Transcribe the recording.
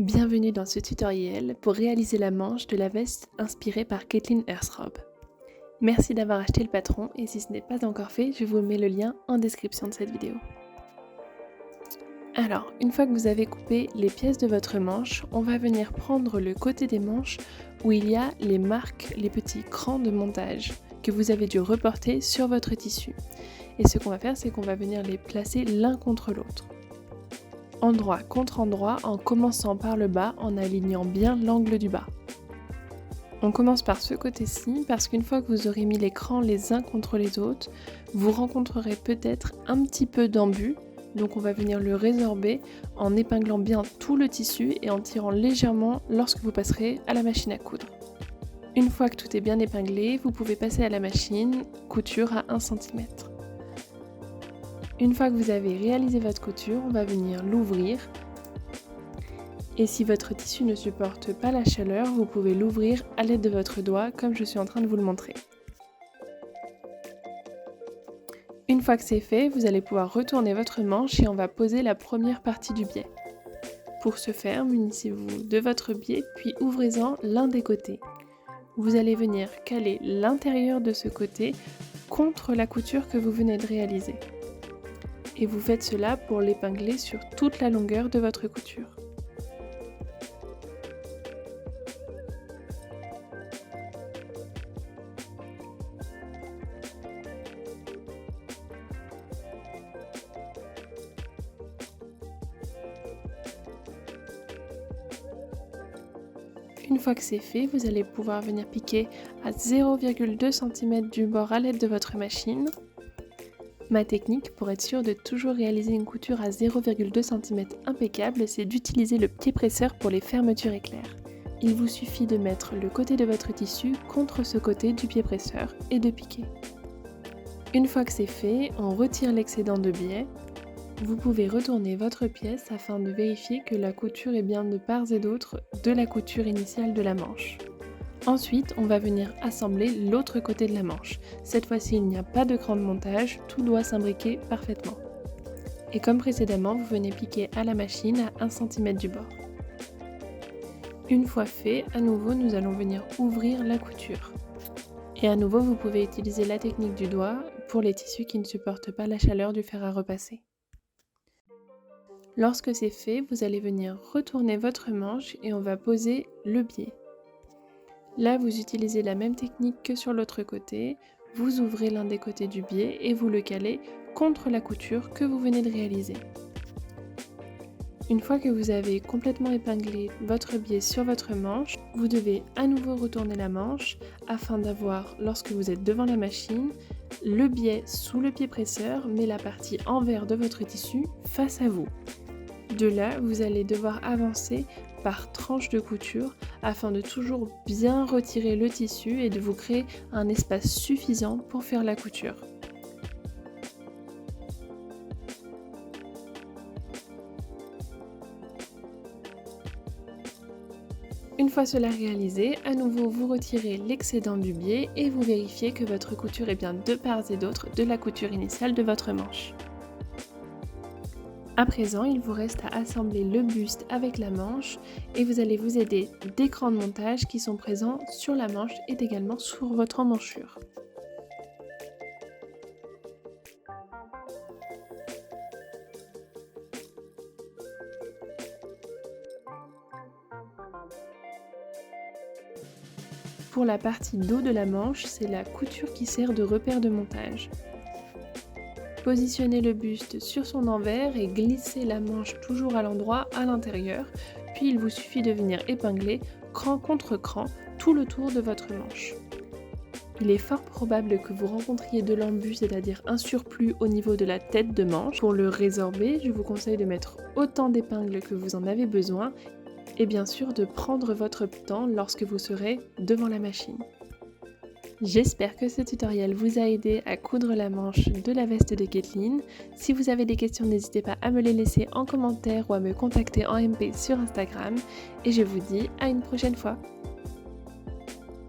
Bienvenue dans ce tutoriel pour réaliser la manche de la veste inspirée par Caitlin Hersrob. Merci d'avoir acheté le patron et si ce n'est pas encore fait, je vous mets le lien en description de cette vidéo. Alors, une fois que vous avez coupé les pièces de votre manche, on va venir prendre le côté des manches où il y a les marques, les petits crans de montage que vous avez dû reporter sur votre tissu. Et ce qu'on va faire, c'est qu'on va venir les placer l'un contre l'autre. Endroit contre endroit en commençant par le bas en alignant bien l'angle du bas. On commence par ce côté-ci parce qu'une fois que vous aurez mis les crans les uns contre les autres, vous rencontrerez peut-être un petit peu d'embut, donc on va venir le résorber en épinglant bien tout le tissu et en tirant légèrement lorsque vous passerez à la machine à coudre. Une fois que tout est bien épinglé, vous pouvez passer à la machine, couture à 1 cm. Une fois que vous avez réalisé votre couture, on va venir l'ouvrir. Et si votre tissu ne supporte pas la chaleur, vous pouvez l'ouvrir à l'aide de votre doigt, comme je suis en train de vous le montrer. Une fois que c'est fait, vous allez pouvoir retourner votre manche et on va poser la première partie du biais. Pour ce faire, munissez-vous de votre biais, puis ouvrez-en l'un des côtés. Vous allez venir caler l'intérieur de ce côté contre la couture que vous venez de réaliser. Et vous faites cela pour l'épingler sur toute la longueur de votre couture. Une fois que c'est fait, vous allez pouvoir venir piquer à 0,2 cm du bord à l'aide de votre machine. Ma technique pour être sûr de toujours réaliser une couture à 0,2 cm impeccable, c'est d'utiliser le pied presseur pour les fermetures éclairs. Il vous suffit de mettre le côté de votre tissu contre ce côté du pied presseur et de piquer. Une fois que c'est fait, on retire l'excédent de biais. Vous pouvez retourner votre pièce afin de vérifier que la couture est bien de part et d'autre de la couture initiale de la manche. Ensuite, on va venir assembler l'autre côté de la manche. Cette fois-ci, il n'y a pas de cran de montage, tout doit s'imbriquer parfaitement. Et comme précédemment, vous venez piquer à la machine à 1 cm du bord. Une fois fait, à nouveau, nous allons venir ouvrir la couture. Et à nouveau, vous pouvez utiliser la technique du doigt pour les tissus qui ne supportent pas la chaleur du fer à repasser. Lorsque c'est fait, vous allez venir retourner votre manche et on va poser le biais. Là, vous utilisez la même technique que sur l'autre côté, vous ouvrez l'un des côtés du biais et vous le calez contre la couture que vous venez de réaliser. Une fois que vous avez complètement épinglé votre biais sur votre manche, vous devez à nouveau retourner la manche afin d'avoir, lorsque vous êtes devant la machine, le biais sous le pied presseur mais la partie envers de votre tissu face à vous. De là, vous allez devoir avancer par tranche de couture afin de toujours bien retirer le tissu et de vous créer un espace suffisant pour faire la couture. Une fois cela réalisé, à nouveau vous retirez l'excédent du biais et vous vérifiez que votre couture est bien de part et d'autre de la couture initiale de votre manche. À présent, il vous reste à assembler le buste avec la manche et vous allez vous aider des crans de montage qui sont présents sur la manche et également sur votre emmanchure. Pour la partie dos de la manche, c'est la couture qui sert de repère de montage. Positionnez le buste sur son envers et glissez la manche toujours à l'endroit à l'intérieur, puis il vous suffit de venir épingler cran contre cran tout le tour de votre manche. Il est fort probable que vous rencontriez de l'embut, c'est-à-dire un surplus au niveau de la tête de manche. Pour le résorber, je vous conseille de mettre autant d'épingles que vous en avez besoin et bien sûr de prendre votre temps lorsque vous serez devant la machine. J'espère que ce tutoriel vous a aidé à coudre la manche de la veste de Caitlin. Si vous avez des questions, n'hésitez pas à me les laisser en commentaire ou à me contacter en MP sur Instagram. Et je vous dis à une prochaine fois.